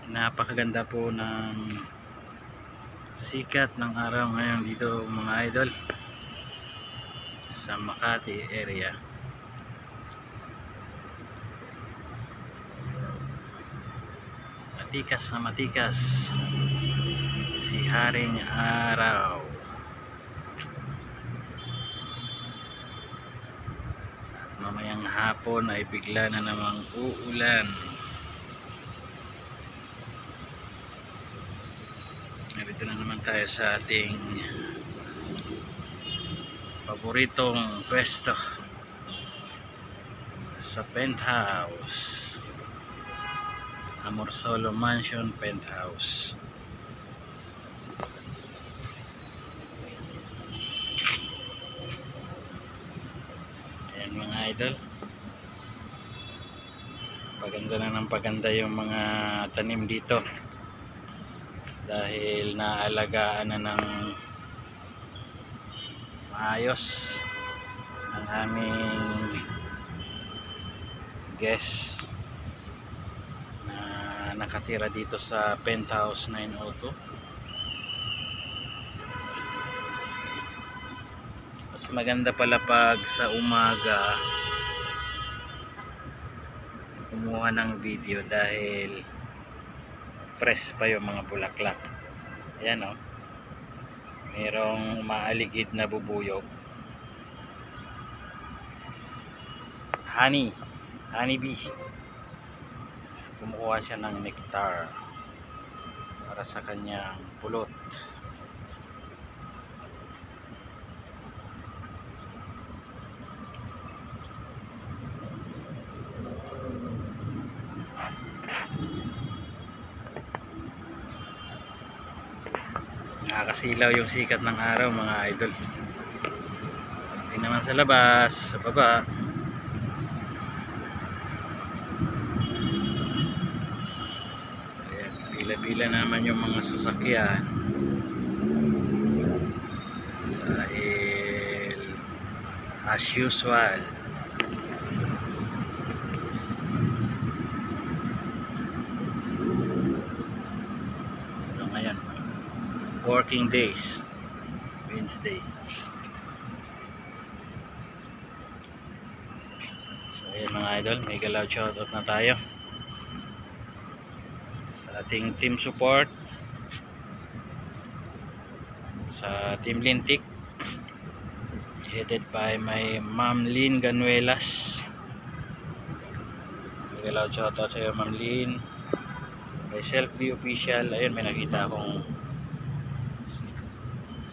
Napakaganda po ng sikat ng araw ngayon dito mga idol sa Makati area. Matikas na matikas si Haring Araw. At mamayang hapon ay bigla na namang uulan. Narito na naman tayo sa ating paboritong pwesto sa penthouse, Amorsolo Mansion Penthouse. Ayan mga idol, paganda na ng paganda yung mga tanim dito dahil naalagaan na ng maayos ang aming guest na nakatira dito sa Penthouse 902. Mas maganda pala pag sa umaga kumuha ng video dahil press pa yung mga bulaklak. Ayan o, merong maaligid na bubuyog, honey bee. Kumukuha siya ng nectar para sa kanyang pulot. Nakakasilaw yung sikat ng araw mga idol. Tingnan naman sa labas, sa baba. Ayan, pila-pila naman yung mga sasakyan dahil as usual ngayon working days, Wednesday. So ayan mga idol, may galaw shoutout na tayo sa ating team support, sa Team Lintik headed by my Ma'am Lynn Ganuelas. May galaw shoutout sa iyo Ma'am Lynn. May Selfie Official. Ayun, may nakita akong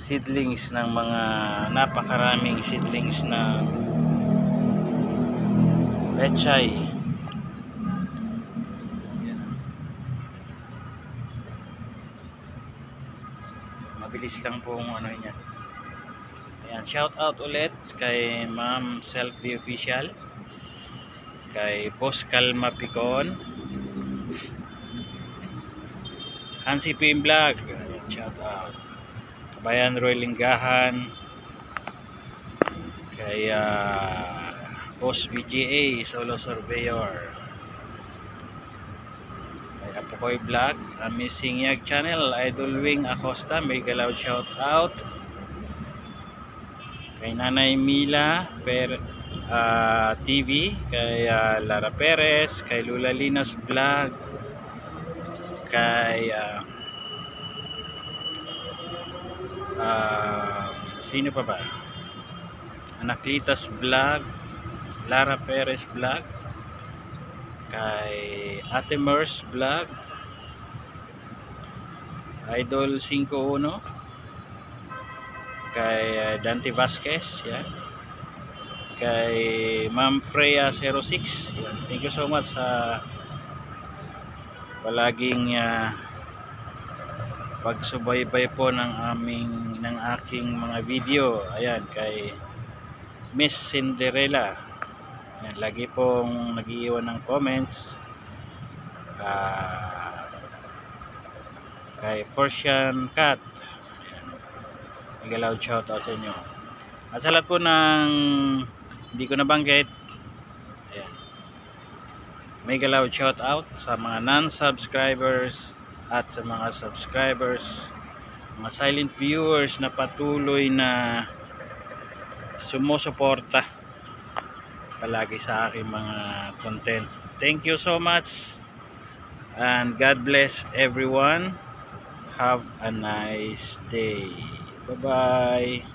seedlings ng mga napakaraming seedlings ng pechay. Mabilis lang pong ano yan. Ayan, shout out ulit kay Ma'am Selfie Official, kay Boss Kalma Picon, Hansi Pim Vlog, shout out. Bayan Roy Linggahan, kay Boss VGA Solo Surveyor, kay Apokoy Vlog, Amazing Yag Channel, Idol Wing Acosta, may galaw shout out. Kay Nanay Mila TV, kay Lara Perez, kay Lula Linas Vlog, kay sino pa ba? Anaklitas Vlog, Lara Perez Vlog, kay Ate Mers Vlog, Idol 51, kay Dante Vasquez, yan. Kay Ma'am Freya 06, yan. Thank you so much sa palaging pagsubaybay po ng aking mga video. Ayan, kay Miss Cinderella, ayan, lagi pong nag-iiwan ng comments. Kay Persian Cat, igalaw shout out sa inyo. At sa lahat po ng hindi ko nabanggit, ayan, mega loud shout out sa mga non-subscribers at sa mga subscribers, mga silent viewers na patuloy na sumusuporta palagi sa aking mga content. Thank you so much and God bless everyone. Have a nice day. Bye bye.